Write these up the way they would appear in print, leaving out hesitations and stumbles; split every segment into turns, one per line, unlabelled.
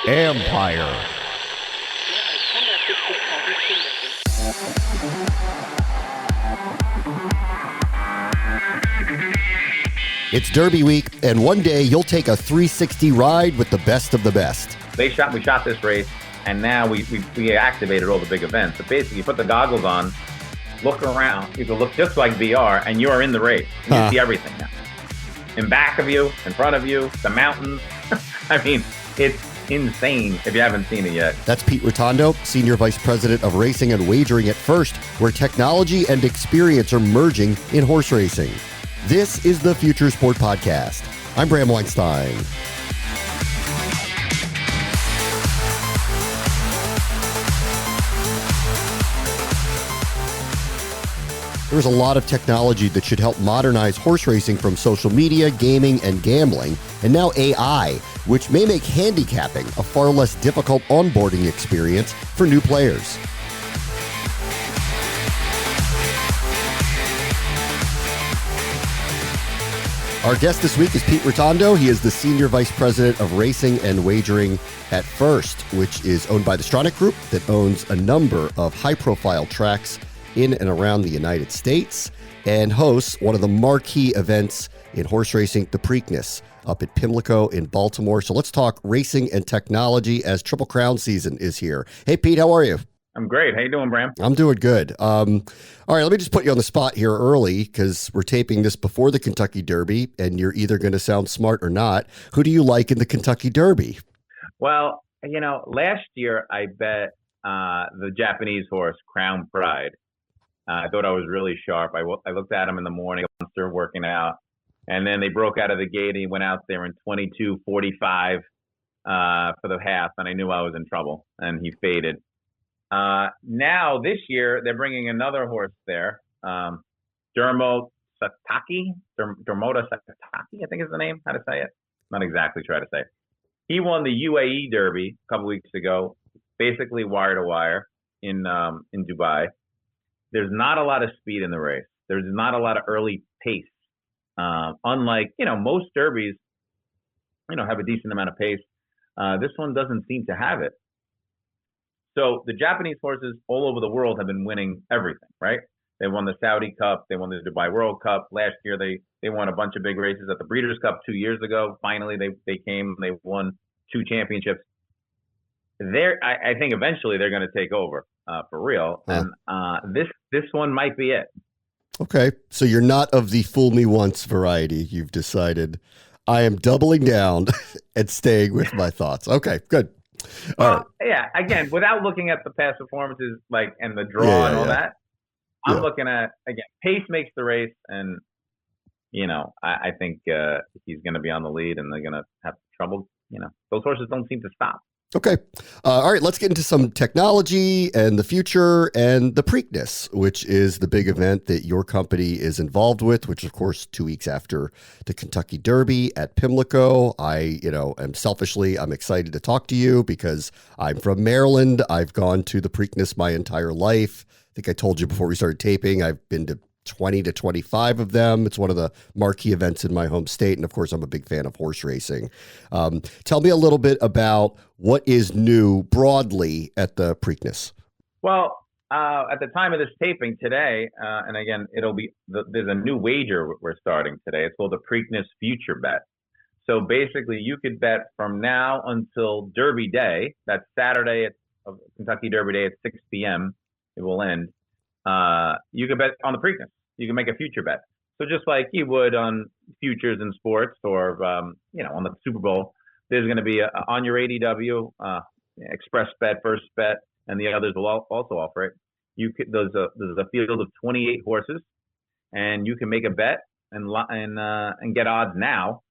Empire. It's Derby week, and one day you'll take a 360 ride with the best of the best.
We shot this race, and now we activated all the big events. So basically, you put the goggles on, look around. You can look just like VR, and you are in the race. And you see everything now. In back of you, in front of you, the mountains. I mean, it's insane if you haven't seen it yet.
That's Pete Rotondo, Senior Vice President of Racing and Wagering at First, where technology and experience are merging in horse racing. This is the Future Sport Podcast. I'm Bram Weinstein. There's a lot of technology that should help modernize horse racing, from social media, gaming, and gambling, and now AI, which may make handicapping a far less difficult onboarding experience for new players. Our guest this week is Pete Rotondo. He is the Senior Vice President of Racing and Wagering at First, which is owned by the Stronach Group that owns a number of high-profile tracks in and around the United States, and hosts one of the marquee events in horse racing, the Preakness, up at Pimlico in Baltimore. So let's talk racing and technology as Triple Crown season is here. Hey, Pete, how are you?
I'm great. How you doing, Bram?
I'm doing good. All right, let me just put you on the spot here early, because we're taping this before the Kentucky Derby, and you're either going to sound smart or not. Who do you like in the Kentucky Derby?
Well, last year I bet the Japanese horse, Crown Pride. I thought I was really sharp. I looked at him in the morning, started working out, and then they broke out of the gate, and he went out there in 22:45 for the half, and I knew I was in trouble, and he faded. Now this year they're bringing another horse there, Dermota Sataki, I think is the name. How to say it? Not exactly try to say it. He won the UAE Derby a couple weeks ago, basically wire to wire in Dubai. There's not a lot of speed in the race. There's not a lot of early pace. Unlike most derbies, have a decent amount of pace. This one doesn't seem to have it. So the Japanese horses all over the world have been winning everything, right? They won the Saudi Cup. They won the Dubai World Cup. Last year, they won a bunch of big races at the Breeders' Cup 2 years ago. Finally, they won 2 championships. I think eventually they're going to take over for real. And this one might be it.
Okay. So you're not of the fool me once variety. You've decided I am doubling down and staying with my thoughts. Okay, good.
Well, yeah. Again, without looking at the past performances, and the draw and all that, I'm looking at, again, pace makes the race, and I think he's going to be on the lead, and they're going to have trouble. Those horses don't seem to stop.
Okay. All right, let's get into some technology and the future and the Preakness, which is the big event that your company is involved with, which, of course, 2 weeks after the Kentucky Derby at Pimlico. I'm excited to talk to you because I'm from Maryland. I've gone to the Preakness my entire life. I think I told you before we started taping, I've been to 20 to 25 of them. It's one of the marquee events in my home state. And of course, I'm a big fan of horse racing. Tell me a little bit about what is new broadly at the Preakness.
Well, at the time of this taping today, and again, there's a new wager we're starting today. It's called the Preakness Future Bet. So basically, you could bet from now until Derby Day. That's Saturday of Kentucky Derby Day at 6 p.m. It will end. You can bet on the Preakness. You can make a future bet. So just like you would on futures in sports or, on the Super Bowl, there's going to be on your ADW, express bet, first bet, and the others will also offer it. There's a field of 28 horses, and you can make a bet and get odds now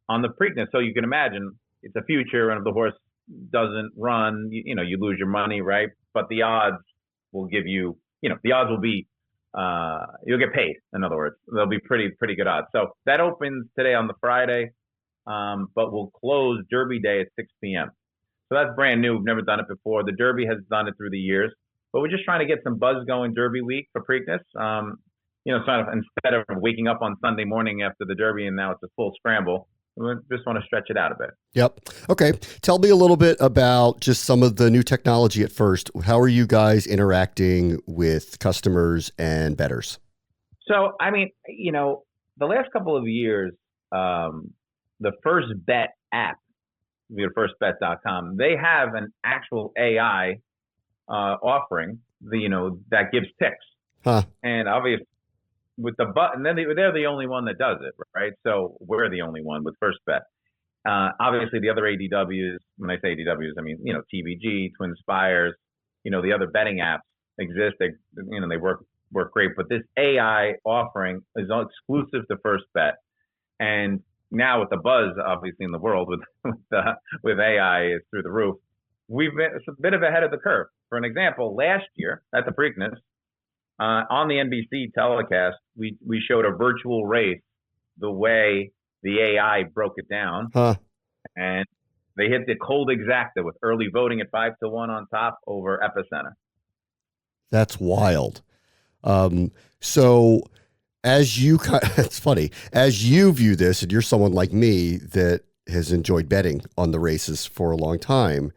on the Preakness. So you can imagine it's a future, and if the horse doesn't run, you lose your money, right? But the odds will give you, the odds will be, you'll get paid. In other words, they'll be pretty good odds. So that opens today on the Friday, but we'll close Derby Day at 6 p.m. So that's brand new. We've never done it before. The Derby has done it through the years, but we're just trying to get some buzz going Derby week for Preakness. Sort of instead of waking up on Sunday morning after the Derby and now it's a full scramble, just want to stretch it out a bit.
Yep. Okay. Tell me a little bit about just some of the new technology at first. How are you guys interacting with customers and bettors?
So, I mean, the last couple of years, the First Bet app, firstbet.com, they have an actual AI offering, that gives picks.
Huh.
And obviously, with the button, then they're the only one that does it, right? So we're the only one with First Bet. Obviously, the other ADWs, when I say ADWs, I mean, TVG, Twin Spires, the other betting apps exist. They work great. But this AI offering is exclusive to First Bet. And now with the buzz, obviously, in the world with AI is through the roof, we've been a bit of ahead of the curve. For an example, last year at the Preakness, on the NBC telecast, we showed a virtual race the way the AI broke it down.
Huh.
And they hit the cold exacta with early voting at 5-1 on top over Epicenter.
That's wild. So it's funny, as you view this, and you're someone like me that has enjoyed betting on the races for a long time,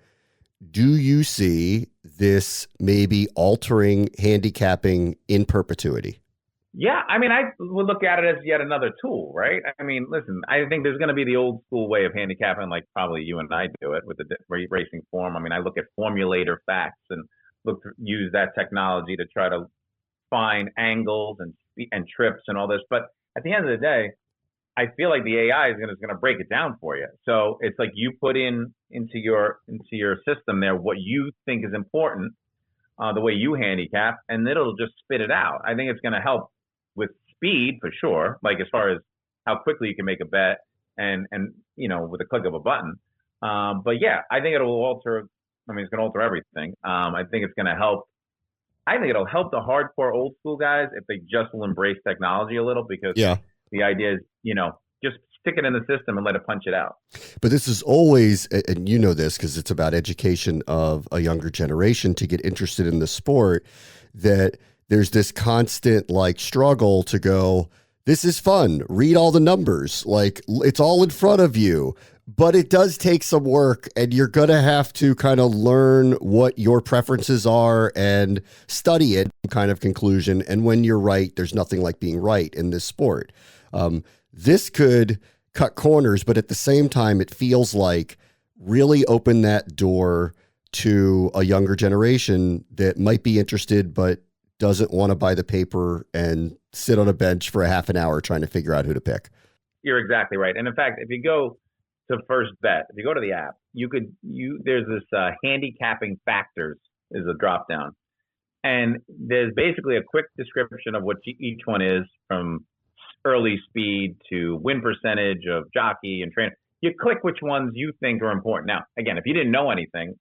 do you see this maybe altering handicapping in perpetuity?
Yeah, I mean, I would look at it as yet another tool, right? I mean, listen, I think there's going to be the old school way of handicapping, like probably you and I do it with the racing form. I mean, I look at formulator facts and use that technology to try to find angles and trips and all this. But at the end of the day, I feel like the AI is going to break it down for you. So it's like you put into your system there what you think is important, the way you handicap, and it'll just spit it out. I think it's going to help with speed for sure, like as far as how quickly you can make a bet and with a click of a button. But yeah, I think it'll alter. I mean, it's going to alter everything. I think it's going to help. I think it'll help the hardcore old school guys if they just will embrace technology a little, because the idea is, just stick it in the system and let it punch it out.
But this is always, and you know this because it's about education of a younger generation to get interested in the sport, that there's this constant struggle to go, this is fun, read all the numbers, it's all in front of you. But it does take some work, and you're going to have to kind of learn what your preferences are and study it, kind of conclusion. And when you're right, there's nothing like being right in this sport. This could cut corners, but at the same time, it feels like really open that door to a younger generation that might be interested, but doesn't want to buy the paper and sit on a bench for a half an hour trying to figure out who to pick.
You're exactly right. And in fact, if you go to First Bet, if you go to the app, there's this handicapping factors is a drop down, and there's basically a quick description of what each one is, from early speed to win percentage of jockey and trainer. You click which ones you think are important. Now, again, if you didn't know anything,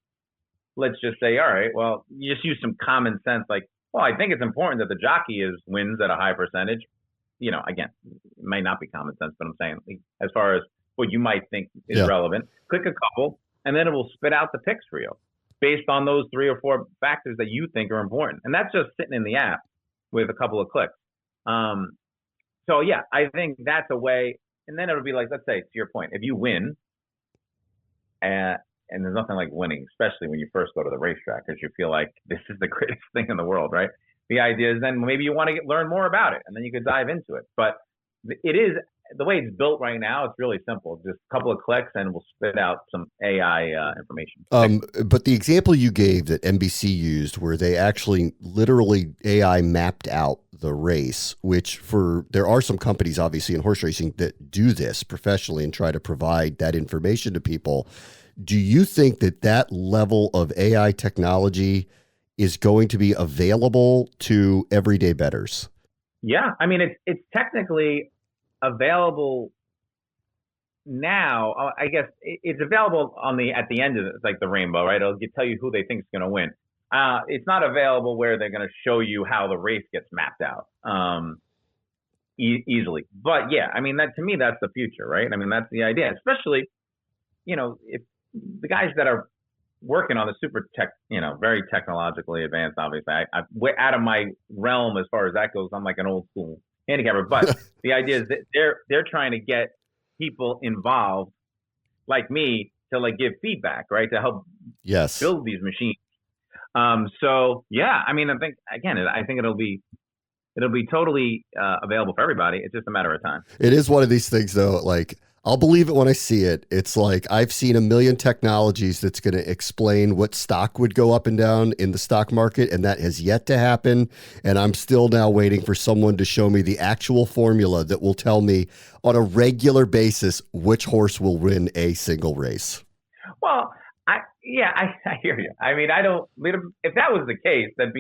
let's just say, all right, well, you just use some common sense, like, well, I think it's important that the jockey wins at a high percentage. Again, it might not be common sense, but I'm saying as far as what you might think is relevant, click a couple, and then it will spit out the picks for you based on those 3 or 4 factors that you think are important. And that's just sitting in the app with a couple of clicks. So yeah, I think that's a way. And then it'll be like, let's say, to your point, if you win, and there's nothing like winning, especially when you first go to the racetrack, because you feel like this is the greatest thing in the world, right? The idea is then maybe you want to learn more about it, and then you could dive into it. But it is, the way it's built right now, it's really simple. Just a couple of clicks and we'll spit out some AI information.
But the example you gave that NBC used, where they actually literally AI mapped out the race, which there are some companies obviously in horse racing that do this professionally and try to provide that information to people. Do you think that level of AI technology is going to be available to everyday bettors?
Yeah, I mean, it's technically available now. I guess it's available at the end of it, like the rainbow, right? It'll tell you who they think is going to win. It's not available where they're going to show you how the race gets mapped out easily. But yeah, I mean, to me, that's the future, right? I mean, that's the idea, especially, if the guys that are working on the super tech, very technologically advanced, obviously, we're out of my realm as far as that goes. I'm like an old school handicapper, but the idea is that they're trying to get people involved like me to like give feedback, right? To help
Yes.
build these machines. So yeah, I mean, I think it'll be totally available for everybody. It's just a matter of time.
It is one of these things, though. Like, I'll believe it when I see it. It's like I've seen a million technologies that's going to explain what stock would go up and down in the stock market, and that has yet to happen. And I'm still now waiting for someone to show me the actual formula that will tell me on a regular basis which horse will win a single race.
Well, I hear you. I mean, if that was the case, then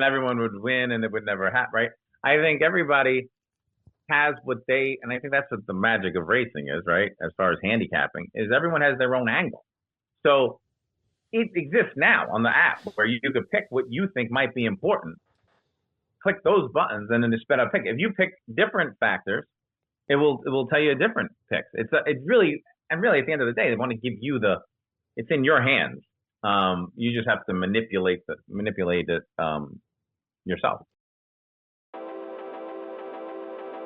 everyone would win and it would never happen, right? I think everybody has and I think that's what the magic of racing is, right? As far as handicapping, is everyone has their own angle. So it exists now on the app where you could pick what you think might be important. Click those buttons and then just spit out a pick. If you pick different factors, it will tell you a different pick. It's really at the end of the day, they want to give you it's in your hands. You just have to manipulate it yourself.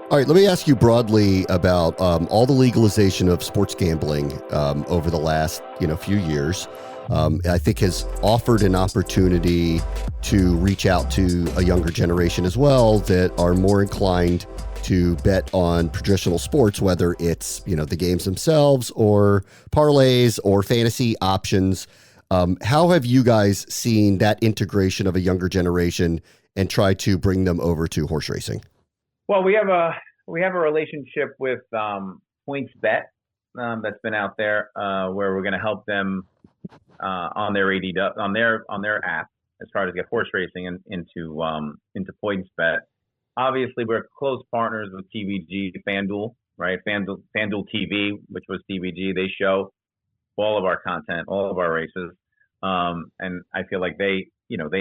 All right, let me ask you broadly about all the legalization of sports gambling over the last few years. I think has offered an opportunity to reach out to a younger generation as well that are more inclined to bet on traditional sports, whether it's the games themselves or parlays or fantasy options. How have you guys seen that integration of a younger generation and try to bring them over to horse racing?
Well, we have a relationship with PointsBet that's been out there where we're going to help them on their on their app as far as get horse racing into PointsBet. Obviously, we're close partners with TVG, FanDuel, right? FanDuel TV, which was TVG. They show all of our content, all of our races, and I feel like they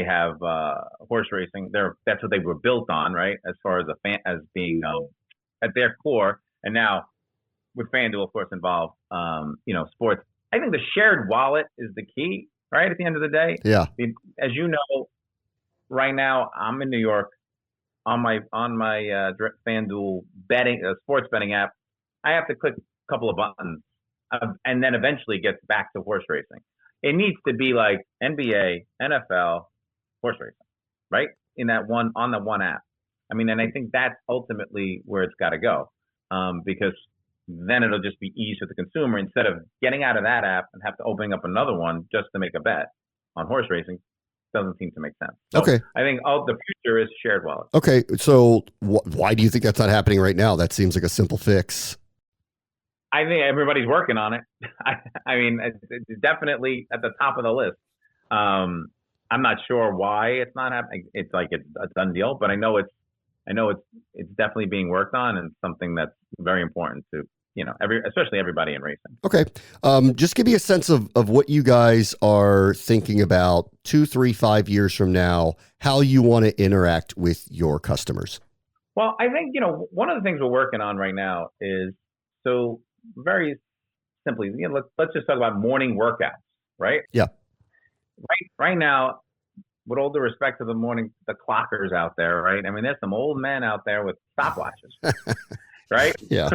have horse racing. That's what they were built on, right? As far as as being at their core, and now with FanDuel, of course, involved, sports. I think the shared wallet is the key, right? At the end of the day,
yeah.
As you know, right now I'm in New York on my FanDuel sports betting app. I have to click a couple of buttons, and then eventually gets back to horse racing. It needs to be like NBA, NFL, horse racing, right? On the one app. I mean, and I think that's ultimately where it's got to go, because then it'll just be easy for the consumer instead of getting out of that app and have to open up another one just to make a bet on horse racing. Doesn't seem to make sense. So
okay.
I think the future is shared wallet.
Okay. So why do you think that's not happening right now? That seems like a simple fix.
I think everybody's working on it. I mean, it's definitely at the top of the list. I'm not sure why it's not happening. It's like it's a done deal, but I know it's definitely being worked on and something that's very important to especially everybody in racing.
Okay. Just give me a sense of what you guys are thinking about 2, 3, 5 years from now, how you want to interact with your customers.
Well, I think, one of the things we're working on right now is, so very simply, let's just talk about morning workouts, right?
Yeah.
Right now, with all due respect to the clockers out there, right? I mean, there's some old men out there with stopwatches. Right?
Yeah.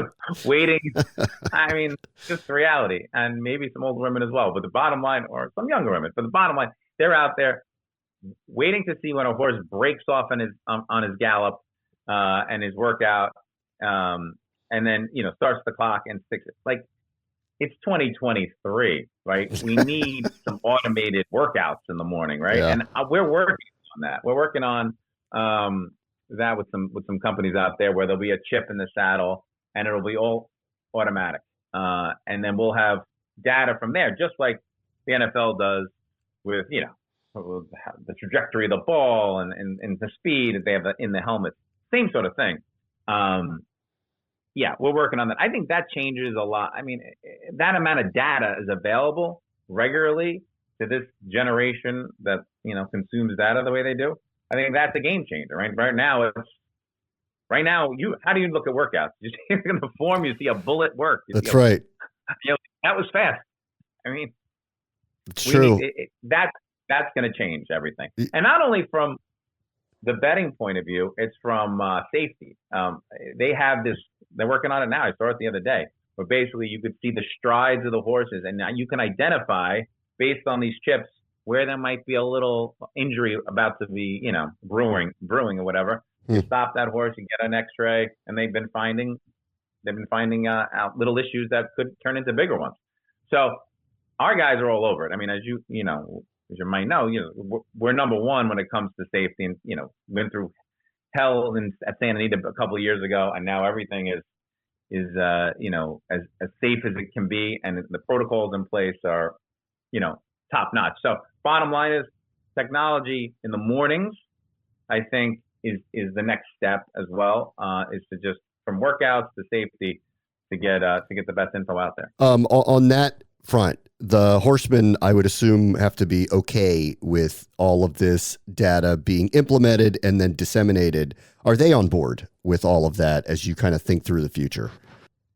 Waiting. I mean, just the reality. And maybe some older women as well. But the bottom line, or some younger women, but the bottom line, they're out there waiting to see when a horse breaks off on his gallop and his workout, and then, starts the clock and sticks it. Like, it's 2023, right? We need some automated workouts in the morning, right?
Yeah.
And we're working on that. We're working on that with some companies out there where there'll be a chip in the saddle and it'll be all automatic. And then we'll have data from there, just like the NFL does with, the trajectory of the ball and the speed that they have in the helmet. Same sort of thing. Yeah, we're working on that. I think that changes a lot. I mean, that amount of data is available regularly to this generation that, consumes data the way they do. I think that's a game changer, right? Right now, how do you look at workouts? You see in the form, you see a bullet work.
That's right.
That was fast. I mean,
it's true.
That's going to change everything. And not only from the betting point of view, it's from safety. They have this, they're working on it now. I saw it the other day, where basically you could see the strides of the horses, and now you can identify based on these chips where there might be a little injury about to be, brewing or whatever. You stop that horse, you get an X-ray, and they've been finding out little issues that could turn into bigger ones. So our guys are all over it. I mean, as you might know, we're number one when it comes to safety, and went through hell at Santa Anita a couple of years ago, and now everything is as safe as it can be, and the protocols in place are top notch. So bottom line is technology in the mornings, I think, is the next step as well. Is to just from workouts to safety to get the best info out there.
On that front, the horsemen, I would assume, have to be okay with all of this data being implemented and then disseminated. Are they on board with all of that as you kind of think through the future?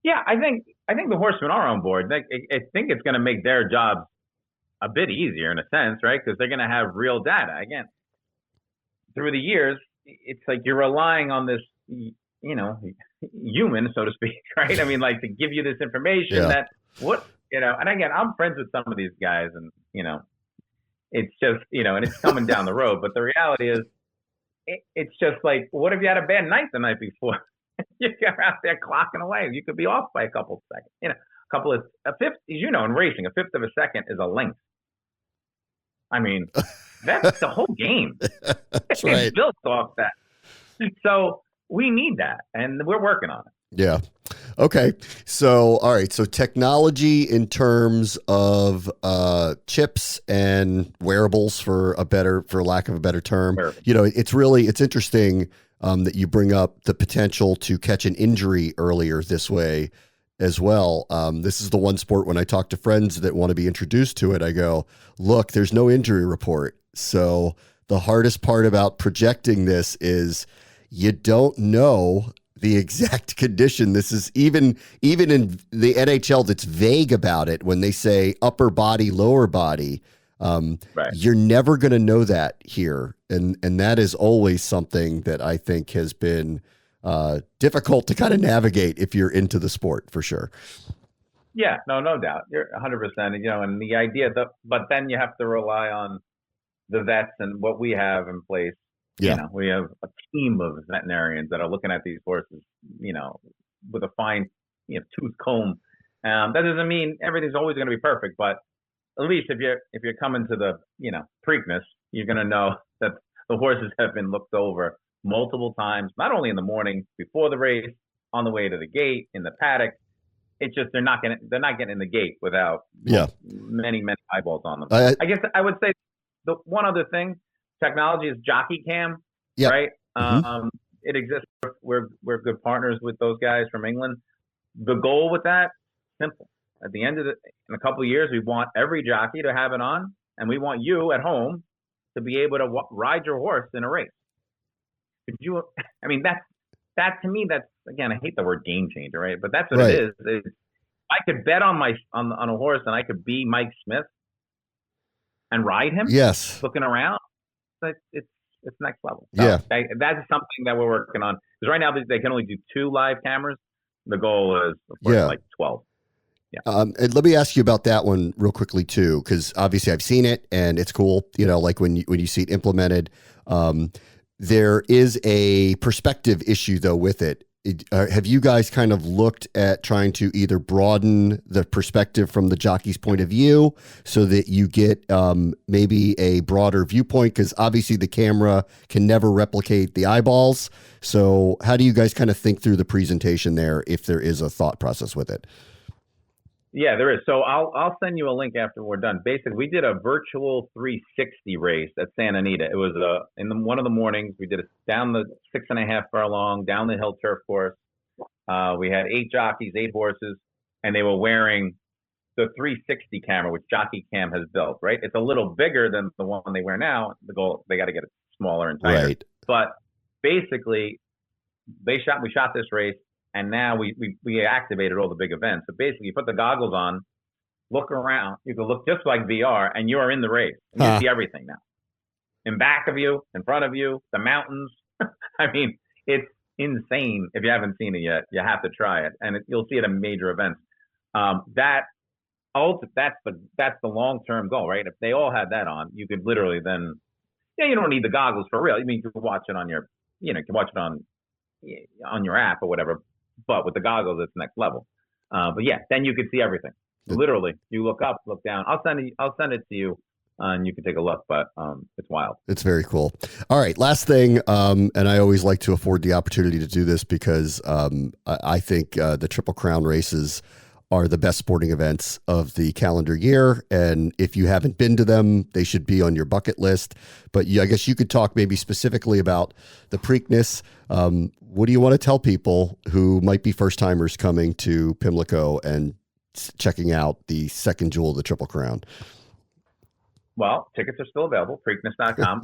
Yeah, I think the horsemen are on board. I think it's going to make their jobs a bit easier in a sense, right? Because they're going to have real data. Again, through the years, it's like you're relying on this, human, so to speak, right? I mean, like to give you this information that and again, I'm friends with some of these guys, and it's just and it's coming down the road. But the reality is, it's just like, what if you had a bad night the night before? You're out there clocking away. You could be off by a couple of seconds. A fifth, in racing, a fifth of a second is a length. I mean, that's the whole game.
That's right.
It's built off that. So we need that, and we're working on it.
Yeah. Okay. So, all right. So technology in terms of chips and wearables, for lack of a better term, it's interesting that you bring up the potential to catch an injury earlier this way as well. This is the one sport when I talk to friends that want to be introduced to it, I go, look, there's no injury report. So the hardest part about projecting this is you don't know the exact condition. This is even in the NHL that's vague about it when they say upper body, lower body. Right. You're never going to know that here. And that is always something that I think has been difficult to kind of navigate if you're into the sport, for sure.
Yeah, no doubt. You're 100%. And the idea but then you have to rely on the vets and what we have in place.
Yeah.
We have a team of veterinarians that are looking at these horses, with a fine, tooth comb. That doesn't mean everything's always going to be perfect, but at least if you're coming to the, Preakness, you're going to know that the horses have been looked over multiple times, not only in the morning before the race, on the way to the gate, in the paddock. It's just they're not getting in the gate without many eyeballs on them. I guess I would say the one other thing. Technology is jockey cam, right? Mm-hmm. It exists. We're good partners with those guys from England. The goal with that, simple. At the end of in a couple of years, we want every jockey to have it on, and we want you at home to be able to ride your horse in a race. That to me, that's, again, I hate the word game changer, right? But that's what it is. I could bet on a horse, and I could be Mike Smith and ride him.
Yes,
looking around. It's next level.
So yeah,
that's something that we're working on, because right now they can only do 2 live cameras. The goal is, of course, like 12. Yeah.
And let me ask you about that one real quickly too, because obviously I've seen it and it's cool. Like when you see it implemented, there is a perspective issue though with it. Have you guys kind of looked at trying to either broaden the perspective from the jockey's point of view so that you get maybe a broader viewpoint? Because obviously the camera can never replicate the eyeballs. So how do you guys kind of think through the presentation there, if there is a thought process with it?
Yeah, there is. So I'll send you a link after we're done. Basically, we did a virtual 360 race at Santa Anita. It was one of the mornings. We did it down the 6.5 furlong, down the hill turf course. We had 8 jockeys, 8 horses, and they were wearing the 360 camera, which Jockey Cam has built. Right, it's a little bigger than the one they wear now. The goal, they got to get it smaller and tighter.
Right.
But basically, we shot this race. And now we activated all the big events. So basically, you put the goggles on, look around. You can look just like VR, and you are in the race. And you see everything now. In back of you, in front of you, the mountains. I mean, it's insane. If you haven't seen it yet, you have to try it. And you'll see it at major events. That's the long-term goal, right? If they all had that on, you could literally then, you don't need the goggles for real. I mean, you can watch it on you can watch it on your app or whatever. But with the goggles, it's next level. But yeah, then you could see everything. Literally, you look up, look down. I'll send it to you, and you can take a look. But it's wild.
It's very cool. All right, last thing, and I always like to afford the opportunity to do this because I think the Triple Crown races are the best sporting events of the calendar year. And if you haven't been to them, they should be on your bucket list. But I guess you could talk maybe specifically about the Preakness. What do you want to tell people who might be first timers coming to Pimlico and checking out the second jewel of the Triple Crown?
Well, tickets are still available, Preakness.com.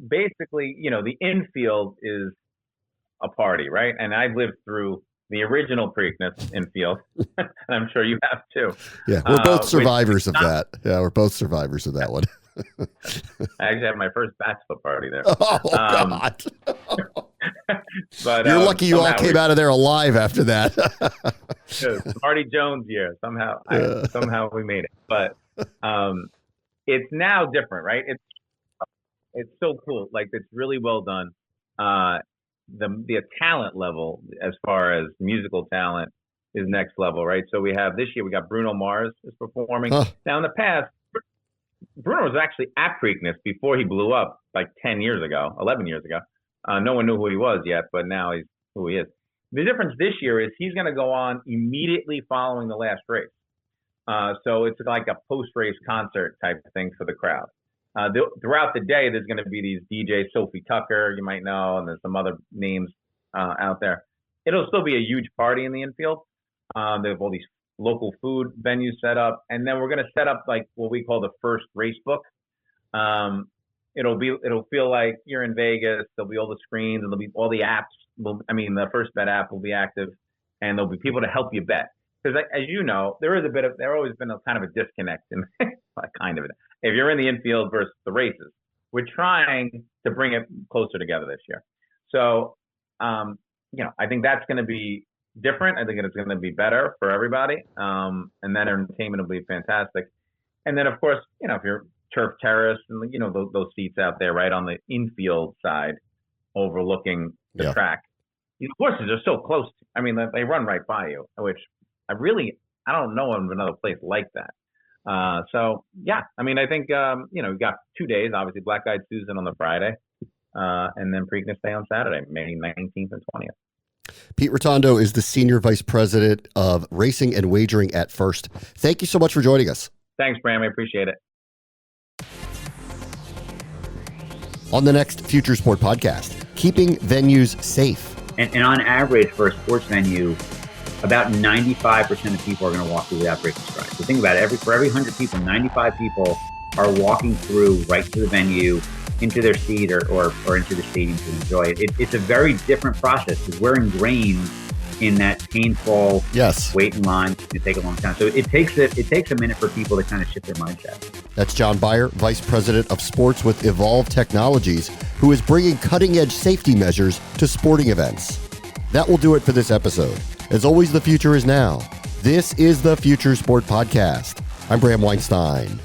Basically, the infield is a party, right? And I've lived through the original Preakness infield, and I'm sure you have too.
Yeah, we're both survivors of that. Yeah, we're both survivors of that one.
I actually had my first bachelor party there.
Oh, God.
But
you're lucky you all came out of there alive after that.
Marty Jones year. Somehow we made it. But it's now different, right? It's so cool. Like, it's really well done. The talent level, as far as musical talent, is next level, right? So this year we got Bruno Mars is performing. Now in the past, Bruno was actually at Preakness before he blew up, like 11 years ago. No one knew who he was yet, but now he's who he is. The difference this year is he's going to go on immediately following the last race. So it's like a post-race concert type of thing for the crowd. Throughout the day, there's going to be these DJs, Sophie Tucker, you might know, and there's some other names out there. It'll still be a huge party in the infield. They have all these local food venues set up, and then we're going to set up like what we call the first race book. It'll feel like you're in Vegas. There'll be all the screens, and there'll be all the apps. The First Bet app will be active, and there'll be people to help you bet. Because as you know, there's always been a kind of a disconnect in kind of it. If you're in the infield versus the races, we're trying to bring it closer together this year. So, I think that's going to be different. I think it's going to be better for everybody. And that entertainment will be fantastic. And then, of course, if you're turf terrace and, those seats out there right on the infield side overlooking the track, the horses are so close. They run right by you, which I don't know of another place like that. I think, we got 2 days, obviously Black Eyed Susan on the Friday, and then Preakness Day on Saturday, May 19th and 20th.
Pete Rotondo is the Senior Vice President of Racing and Wagering at First. Thank you so much for joining us.
Thanks, Bram. I appreciate it.
On the next Future Sport podcast, keeping venues safe.
And on average, for a sports venue, about 95% of people are going to walk through without breaking stride. So think about it. For every 100 people, 95 people are walking through right to the venue, into their seat or into the stadium to enjoy it. It's a very different process because we're ingrained in that painful wait in line. It take a long time. So it takes a minute for people to kind of shift their mindset.
That's John Beyer, Vice President of Sports with Evolve Technologies, who is bringing cutting-edge safety measures to sporting events. That will do it for this episode. As always, the future is now. This is the Future Sport Podcast. I'm Bram Weinstein.